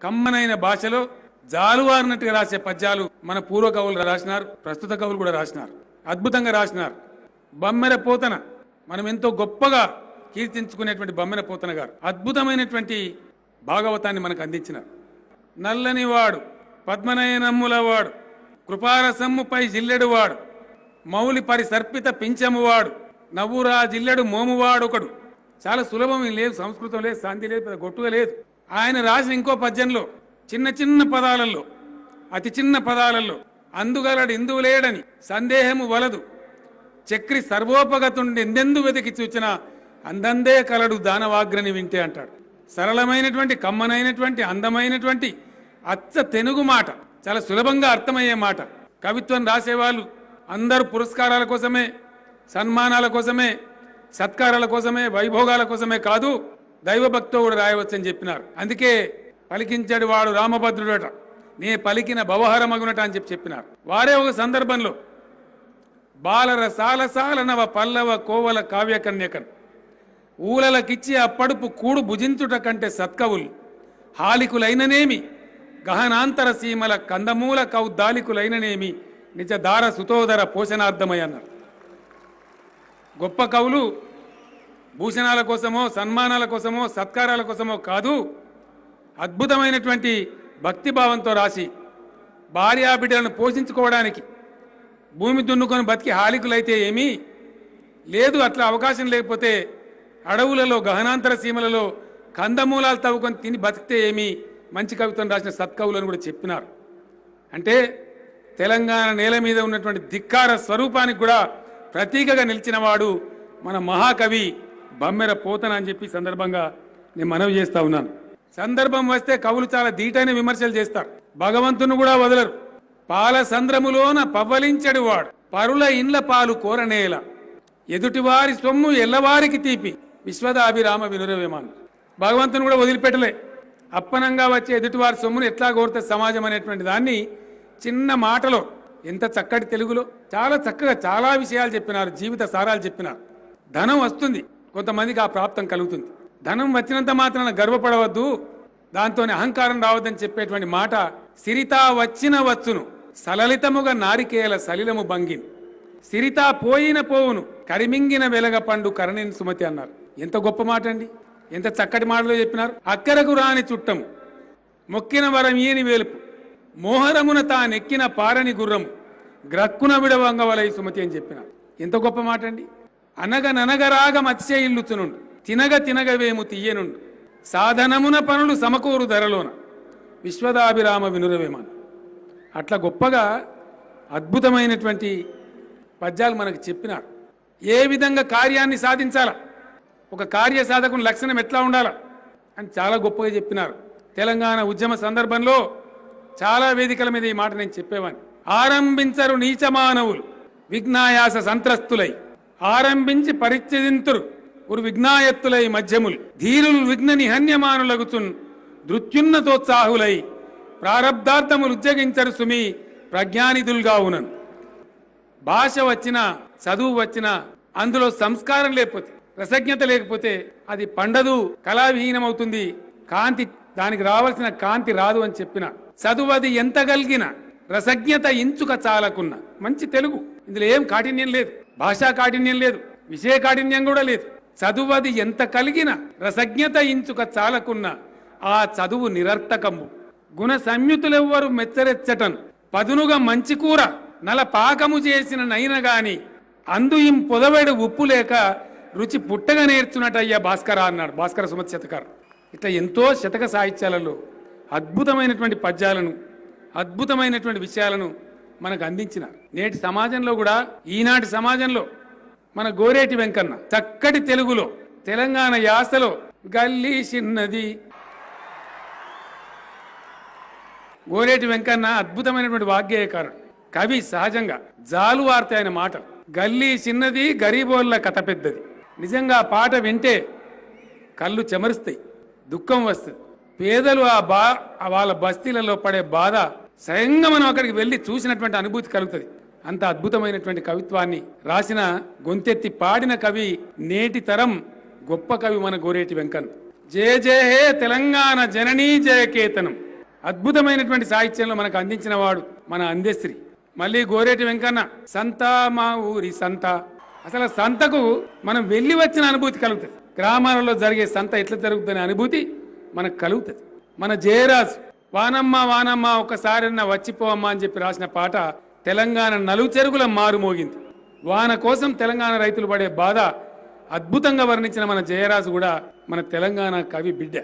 కమ్మనైన భాషలో జాలువారినట్టుగా రాసే పద్యాలు మన పూర్వ కవులు రాసినారు, ప్రస్తుత కవులు కూడా రాసినారు. అద్భుతంగా రాసినారు. బమ్మెర పోతన మనం ఎంతో గొప్పగా కీర్తించుకునేటువంటి బమ్మెర పోతన గారు అద్భుతమైనటువంటి భాగవతాన్ని మనకు అందించినారు. నల్లని వాడు, పద్మనయనమ్ముల వాడు, కృపారసమ్ముపై జిల్లెడు వాడు, మౌలి పరి సర్పిత పింఛమువాడు, నవ్వురా జిల్లెడు మోమువాడొకడు. చాలా సులభం లేదు, సంస్కృతం లేదు, శాంతి లేదు, పెద్ద గొట్టుగా లేదు. ఆయన రాసిన ఇంకో పద్యంలో చిన్న చిన్న పదాలలో, అతి చిన్న పదాలలో అందుగలడు ఇందువు లేడని సందేహము వలదు, చక్రి సర్వోపగతుండి ఎందెందు వెతికి చూచిన అందందే కలడు దానవాగ్రని వింటే అంటాడు. సరళమైనటువంటి, కమ్మనైనటువంటి, అందమైనటువంటి అచ్చ తెనుగు మాట, చాలా సులభంగా అర్థమయ్యే మాట. కవిత్వం రాసేవాళ్ళు అందరూ పురస్కారాల కోసమే, సన్మానాల కోసమే, సత్కారాల కోసమే, వైభోగాల కోసమే కాదు, దైవభక్తో కూడా రాయవచ్చని చెప్పినారు. అందుకే పలికించాడు వాడు రామభద్రుడట, నే పలికిన భవహరమగునట అని చెప్పినారు. వారే ఒక సందర్భంలో బాలర సాలసాల నవ పల్లవ కోవల కావ్య కన్యకన్ ఊలలకిచ్చి అప్పడుపు కూడు భుజించుట కంటే సత్కవులు హాలికులైననేమి, గహనాంతర సీమల కందమూల కౌద్దాలికులైననేమి, నిజ దార సుతోదర పోషణార్థమై అన్నారు. గొప్ప కవులు భూషణాల కోసమో, సన్మానాల కోసమో, సత్కారాల కోసమో కాదు, అద్భుతమైనటువంటి భక్తిభావంతో రాసి భార్యాబిడ్డలను పోషించుకోవడానికి భూమి దున్నుకొని బతికి హాలికులైతే ఏమీ లేదు, అట్లా అవకాశం లేకపోతే అడవులలో, గహనాంతర సీమలలో కందమూలాలు తవ్వుకొని తిని బతికితే ఏమీ, మంచి కవిత్వం రాసిన సత్కవులను కూడా చెప్పినారు. అంటే తెలంగాణ నేల మీద ఉన్నటువంటి ధిక్కార స్వరూపానికి కూడా ప్రతీకగా నిలిచిన వాడు మన మహాకవి బమ్మెర పోతన అని చెప్పి సందర్భంగా నేను మనవి చేస్తా ఉన్నాను. సందర్భం వస్తే కవులు చాలా ధీటైన విమర్శలు చేస్తారు, భగవంతుని కూడా వదలరు. పాల సంద్రములోన పవ్వలించడు వాడు, పరుల ఇండ్ల పాలు కోరనేల, ఎదుటివారి సొమ్ము ఎల్లవారికి తీపి, విశ్వదాభిరామ వినురవేమాన్. భగవంతుని కూడా వదిలిపెట్టలే. అప్పనంగా వచ్చే ఎదుటివారి సొమ్మును ఎట్లా కోరితే సమాజం అనేటువంటి దాన్ని చిన్న మాటలో, ఎంత చక్కటి తెలుగులో చాలా చక్కగా చాలా విషయాలు చెప్పినారు, జీవిత సారాలు చెప్పినారు. ధనం వస్తుంది, కొంతమందికి ఆ ప్రాప్తం కలుగుతుంది. ధనం వచ్చినంత మాత్రాన గర్వపడవద్దు, దాంతో అహంకారం రావద్దని చెప్పేటువంటి మాట. సిరితా వచ్చిన వచ్చును సలలితముగా నారికేల సలిలము బంగిన్, సిరితా పోయిన పోవును కరిమింగిన వెలగ పండు కరణిన్ సుమతి అన్నారు. ఎంత గొప్ప మాట అండి, ఎంత చక్కటి మాటలో చెప్పినారు. అక్కరకు రాని చుట్టము మొక్కిన వరం ఈని వేలుపు, మోహరమున తానెక్కిన పారని గుర్రము గ్రక్కున విడవంగవలై సుమతి అని చెప్పినారు. ఎంత గొప్ప మాట అండి. అనగననగరాగ మత్స్య ఇల్లుచునుండు, తినగ తినగవేము తీయనుండు, సాధనమున పనులు సమకూరు ధరలోన, విశ్వదాభిరామ వినురవేమాన్. అట్లా గొప్పగా అద్భుతమైనటువంటి పద్యాలు మనకు చెప్పినారు. ఏ విధంగా కార్యాన్ని సాధించాలా, ఒక కార్య సాధకుని లక్షణం ఎట్లా ఉండాలా అని చాలా గొప్పగా చెప్పినారు. తెలంగాణ ఉద్యమ సందర్భంలో చాలా వేదికల మీద ఈ మాట నేను చెప్పేవాడిని. ఆరంభించరు నీచమానవులు విఘ్నాయాస సంత్రస్తులై, ఆరంభించి పరిచ్ఛిదింతురు ఉరు విఘ్నాయత్తులై మధ్యములు, ధీరులు విఘ్న నిహన్యమానులగుచున్ దృత్యున్నతోత్సాహులై, ప్రారబ్ధార్థములు ఉజ్జగించరు సుమి ప్రజ్ఞానిధులుగా ఉన్నను. భాష వచ్చినా, చదువు వచ్చినా, అందులో సంస్కారం లేకపోతే, రసజ్ఞత లేకపోతే అది పండదు, కళావిహీనమవుతుంది, కాంతి, దానికి రావాల్సిన కాంతి రాదు అని చెప్పిన. చదువు అది ఎంత కలిగిన, రసజ్ఞత ఇంచుక చాలకున్న. మంచి తెలుగు, ఇందులో ఏం కాఠిన్యం లేదు, భాషా కాఠిన్యం లేదు, విషయ కాఠిన్యం కూడా లేదు. చదువు అది ఎంత కలిగిన, రసజ్ఞత ఇంచుక చాలకున్న, ఆ చదువు నిరర్థకము. గుణ సంయుతులెవ్వరు మెచ్చరెచ్చటన్, పదునుగా మంచి కూర నల పాకము చేసిన నైన గాని, అందు ఇం పొదవేడు ఉప్పు లేక రుచి పుట్టగా నేర్చున్నట్టయ్యా భాస్కర అన్నాడు భాస్కర సుమతి శతకారు. ఇట్లా ఎంతో శతక సాహిత్యాలలో అద్భుతమైనటువంటి పద్యాలను, అద్భుతమైనటువంటి విషయాలను మనకు అందించినారు. నేటి సమాజంలో కూడా, ఈనాటి సమాజంలో మన గోరేటి వెంకన్న చక్కటి తెలుగులో, తెలంగాణ యాసలో గల్లీ చిన్నది, గోరేటి వెంకన్న అద్భుతమైనటువంటి వాగ్గేయకారుడు, కవి. సహజంగా జాలువార్త ఆయన మాట. గల్లీ చిన్నది గరీబోళ్ళ కథ పెద్దది. నిజంగా ఆ పాట వింటే కళ్ళు చెమరుస్తాయి, దుఃఖం వస్తుంది. పేదలు వాళ్ళ బస్తీలలో పడే బాధ స్వయంగా మనం అక్కడికి వెళ్ళి చూసినటువంటి అనుభూతి కలుగుతుంది. అంత అద్భుతమైనటువంటి కవిత్వాన్ని రాసిన, గొంతెత్తి పాడిన కవి, నేటి తరం గొప్ప కవి మన గోరేటి వెంకన్న. జయ జయ హే తెలంగాణ జననీ జయకేతనం. అద్భుతమైనటువంటి సాహిత్యంలో మనకు అందించిన వాడు మన అందెశ్రీ. మళ్ళీ గోరేటి వెంకన్న సంత మా ఊరి సంత. అసలు సంతకు మనం వెళ్ళి వచ్చిన అనుభూతి కలుగుతుంది. గ్రామాలలో జరిగే సంత ఎట్లా జరుగుతుందనే అనుభూతి మనకు కలుగుతుంది. మన జయరాజు వానమ్మ వానమ్మ ఒకసారన్నా వచ్చిపోవమ్మా అని చెప్పి రాసిన పాట తెలంగాణ నలుగు చెరుగుల మారు మోగింది. వాన కోసం తెలంగాణ రైతులు పడే బాధ అద్భుతంగా వర్ణించిన మన జయరాజు కూడా మన తెలంగాణ కవి బిడ్డ.